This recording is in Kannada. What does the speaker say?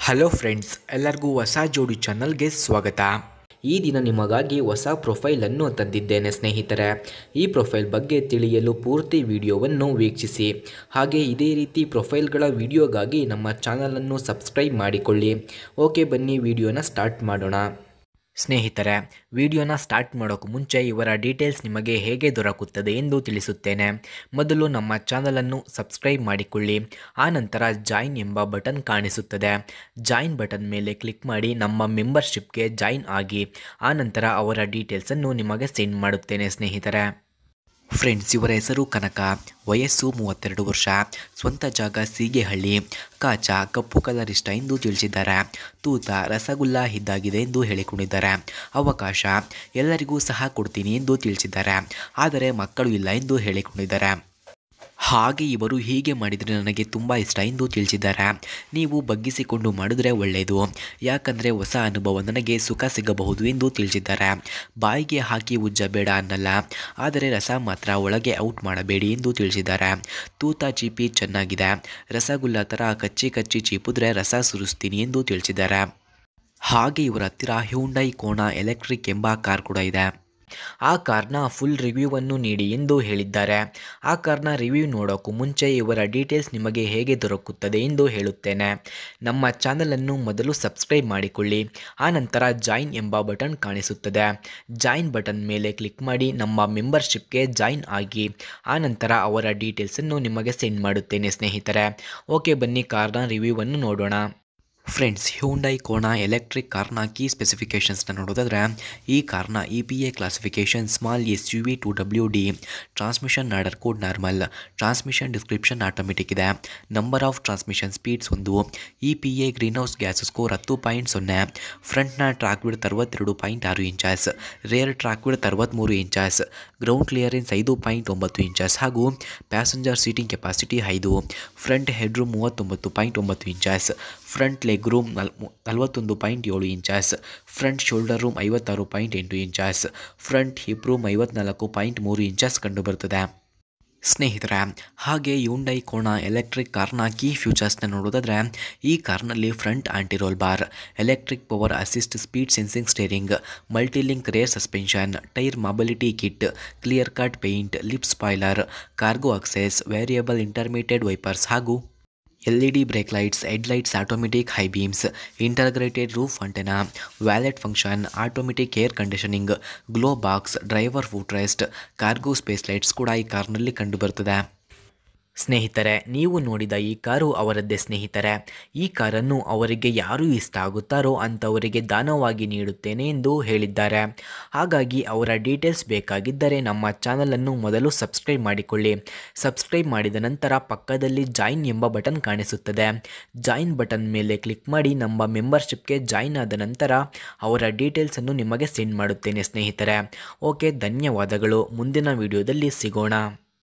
ಹಲೋ ಫ್ರೆಂಡ್ಸ್, ಎಲ್ಲರಿಗೂ ಹೊಸ ಜೋಡಿ ಚಾನಲ್ಗೆ ಸ್ವಾಗತ. ಈ ದಿನ ನಿಮಗಾಗಿ ಹೊಸ ಪ್ರೊಫೈಲನ್ನು ತಂದಿದ್ದೇನೆ ಸ್ನೇಹಿತರೆ. ಈ ಪ್ರೊಫೈಲ್ ಬಗ್ಗೆ ತಿಳಿಯಲು ಪೂರ್ತಿ ವಿಡಿಯೋವನ್ನು ವೀಕ್ಷಿಸಿ. ಹಾಗೆ ಇದೇ ರೀತಿ ಪ್ರೊಫೈಲ್ಗಳ ವಿಡಿಯೋಗಾಗಿ ನಮ್ಮ ಚಾನಲನ್ನು ಸಬ್ಸ್ಕ್ರೈಬ್ ಮಾಡಿಕೊಳ್ಳಿ. ಓಕೆ, ಬನ್ನಿ ವಿಡಿಯೋನ ಸ್ಟಾರ್ಟ್ ಮಾಡೋಣ. ಸ್ನೇಹಿತರೆ, ವಿಡಿಯೋನ ಸ್ಟಾರ್ಟ್ ಮಾಡೋಕ್ಕೂ ಮುಂಚೆ ಇವರ ಡೀಟೇಲ್ಸ್ ನಿಮಗೆ ಹೇಗೆ ದೊರಕುತ್ತದೆ ಎಂದು ತಿಳಿಸುತ್ತೇನೆ. ಮೊದಲು ನಮ್ಮ ಚಾನಲನ್ನು ಸಬ್ಸ್ಕ್ರೈಬ್ ಮಾಡಿಕೊಳ್ಳಿ. ಆನಂತರ ಜಾಯಿನ್ ಎಂಬ ಬಟನ್ ಕಾಣಿಸುತ್ತದೆ. ಜಾಯಿನ್ ಬಟನ್ ಮೇಲೆ ಕ್ಲಿಕ್ ಮಾಡಿ ನಮ್ಮ ಮೆಂಬರ್ಶಿಪ್ಗೆ ಜಾಯಿನ್ ಆಗಿ. ಆನಂತರ ಅವರ ಡೀಟೇಲ್ಸನ್ನು ನಿಮಗೆ ಸೆಂಡ್ ಮಾಡುತ್ತೇನೆ ಸ್ನೇಹಿತರೆ. ಫ್ರೆಂಡ್ಸ್, ಇವರ ಹೆಸರು ಕನಕ, ವಯಸ್ಸು 32 ವರ್ಷ, ಸ್ವಂತ ಜಾಗ ಸೀಗೆಹಳ್ಳಿ, ಕಾಚ ಕಪ್ಪು ಕಲರ್ ಇಷ್ಟ ಎಂದು ತಿಳಿಸಿದ್ದಾರೆ. ತೂತ ರಸಗುಲ್ಲ ಇದ್ದಾಗಿದೆ ಎಂದು ಹೇಳಿಕೊಂಡಿದ್ದಾರೆ. ಅವಕಾಶ ಎಲ್ಲರಿಗೂ ಸಹ ಕೊಡ್ತೀನಿ ಎಂದು ತಿಳಿಸಿದ್ದಾರೆ. ಆದರೆ ಮಕ್ಕಳು ಇಲ್ಲ ಎಂದು ಹೇಳಿಕೊಂಡಿದ್ದಾರೆ. ಹಾಗೆ ಇವರು ಹೀಗೆ ಮಾಡಿದರೆ ನನಗೆ ತುಂಬ ಇಷ್ಟ ಎಂದು ತಿಳಿಸಿದ್ದಾರೆ. ನೀವು ಬಗ್ಗಿಸಿಕೊಂಡು ಮಾಡಿದ್ರೆ ಒಳ್ಳೆಯದು, ಯಾಕಂದರೆ ಹೊಸ ಅನುಭವ ನನಗೆ ಸುಖ ಸಿಗಬಹುದು ಎಂದು ತಿಳಿಸಿದ್ದಾರೆ. ಬಾಯಿಗೆ ಹಾಕಿ ಉಜ್ಜಬೇಡ ಅನ್ನಲ್ಲ, ಆದರೆ ರಸ ಮಾತ್ರ ಒಳಗೆ ಔಟ್ ಮಾಡಬೇಡಿ ಎಂದು ತಿಳಿಸಿದ್ದಾರೆ. ತೂತ ಚೀಪಿ ಚೆನ್ನಾಗಿದೆ, ರಸಗುಲ್ಲ ಥರ ಕಚ್ಚಿ ಕಚ್ಚಿ ಚೀಪಿದ್ರೆ ರಸ ಸುರಿಸ್ತೀನಿ ಎಂದು ತಿಳಿಸಿದ್ದಾರೆ. ಹಾಗೆ ಇವರ ಹತ್ತಿರ ಹ್ಯುಂಡೈ ಕೋನಾ ಎಲೆಕ್ಟ್ರಿಕ್ ಎಂಬ ಕಾರ್ ಕೂಡ ಇದೆ. ಆ ಕಾರ್ನ ಫುಲ್ ರಿವ್ಯೂವನ್ನು ನೀಡಿ ಎಂದು ಹೇಳಿದ್ದಾರೆ. ಆ ಕಾರ್ನ ರಿವ್ಯೂ ನೋಡೋಕ್ಕೂ ಮುಂಚೆ ಇವರ ಡೀಟೇಲ್ಸ್ ನಿಮಗೆ ಹೇಗೆ ದೊರಕುತ್ತದೆ ಎಂದು ಹೇಳುತ್ತೇನೆ. ನಮ್ಮ ಚಾನಲನ್ನು ಮೊದಲು ಸಬ್ಸ್ಕ್ರೈಬ್ ಮಾಡಿಕೊಳ್ಳಿ. ಆನಂತರ ಜಾಯಿನ್ ಎಂಬ ಬಟನ್ ಕಾಣಿಸುತ್ತದೆ. ಜಾಯಿನ್ ಬಟನ್ ಮೇಲೆ ಕ್ಲಿಕ್ ಮಾಡಿ ನಮ್ಮ ಮೆಂಬರ್ಶಿಪ್ಗೆ ಜಾಯಿನ್ ಆಗಿ. ಆನಂತರ ಅವರ ಡೀಟೇಲ್ಸನ್ನು ನಿಮಗೆ ಸೆಂಡ್ ಮಾಡುತ್ತೇನೆ ಸ್ನೇಹಿತರೆ. ಓಕೆ, ಬನ್ನಿ ಕಾರ್ನ ರಿವ್ಯೂವನ್ನು ನೋಡೋಣ. ಫ್ರೆಂಡ್ಸ್, ಹ್ಯುಂಡೈ ಕೋನಾ ಎಲೆಕ್ಟ್ರಿಕ್ ಕಾರ್ನ ಕೀ ಸ್ಪೆಸಿಫಿಕೇಷನ್ಸ್ನ ನೋಡೋದಾದರೆ, ಈ ಕಾರ್ನ EPA classification small SUV 2WD, transmission order code normal, transmission description automatic ಇದೆ, number of transmission speeds 1, EPA greenhouse gas score 10.0, ಫ್ರಂಟ್ನ track width 62.6 inches, rear track width 63 inches, ground clearance 5.9 inches ಹಾಗೂ passenger seating capacity 5, front head room 39.9 inches, front leg room 41.7 inches, front shoulder room 56.8 inches, front hip room 54.3 inches ಕಂಡುಬರುತ್ತದೆ ಸ್ನೇಹಿತರೆ. ಹಾಗೆ ಹ್ಯುಂಡೈ ಕೋನಾ ಎಲೆಕ್ಟ್ರಿಕ್ ಕಾರ್ನ ಕೀ ಫ್ಯೂಚರ್ಸ್ನ ನೋಡೋದಾದರೆ, ಈ ಕಾರ್ನಲ್ಲಿ front anti roll bar, electric power assist speed sensing steering, multilink rear suspension, tyre mobility kit, clear cut paint, lip spoiler, cargo access, variable intermediate wipers ಹಾಗೂ LED brake lights, headlights automatic high beams, integrated roof antenna, valet function, automatic air conditioning, glove box, driver foot rest, cargo space lights ಕೂಡ ಈ ಕಾರ್ನಲ್ಲಿ ಕಂಡುಬರುತ್ತದೆ. ಸ್ನೇಹಿತರೆ, ನೀವು ನೋಡಿದ ಈ ಕಾರು ಅವರದ್ದೇ ಸ್ನೇಹಿತರೆ. ಈ ಕಾರನ್ನು ಅವರಿಗೆ ಯಾರು ಇಷ್ಟ ಆಗುತ್ತಾರೋ ಅಂಥವರಿಗೆ ದಾನವಾಗಿ ನೀಡುತ್ತೇನೆ ಎಂದು ಹೇಳಿದ್ದಾರೆ. ಹಾಗಾಗಿ ಅವರ ಡೀಟೇಲ್ಸ್ ಬೇಕಾಗಿದ್ದರೆ ನಮ್ಮ ಚಾನಲನ್ನು ಮೊದಲು ಸಬ್ಸ್ಕ್ರೈಬ್ ಮಾಡಿಕೊಳ್ಳಿ. ಸಬ್ಸ್ಕ್ರೈಬ್ ಮಾಡಿದ ನಂತರ ಪಕ್ಕದಲ್ಲಿ ಜಾಯಿನ್ ಎಂಬ ಬಟನ್ ಕಾಣಿಸುತ್ತದೆ. ಜಾಯಿನ್ ಬಟನ್ ಮೇಲೆ ಕ್ಲಿಕ್ ಮಾಡಿ ನಮ್ಮ ಮೆಂಬರ್ಶಿಪ್ಗೆ ಜಾಯಿನ್ ಆದ ನಂತರ ಅವರ ಡೀಟೇಲ್ಸನ್ನು ನಿಮಗೆ ಸೆಂಡ್ ಮಾಡುತ್ತೇನೆ ಸ್ನೇಹಿತರೆ. ಓಕೆ, ಧನ್ಯವಾದಗಳು. ಮುಂದಿನ ವಿಡಿಯೋದಲ್ಲಿ ಸಿಗೋಣ.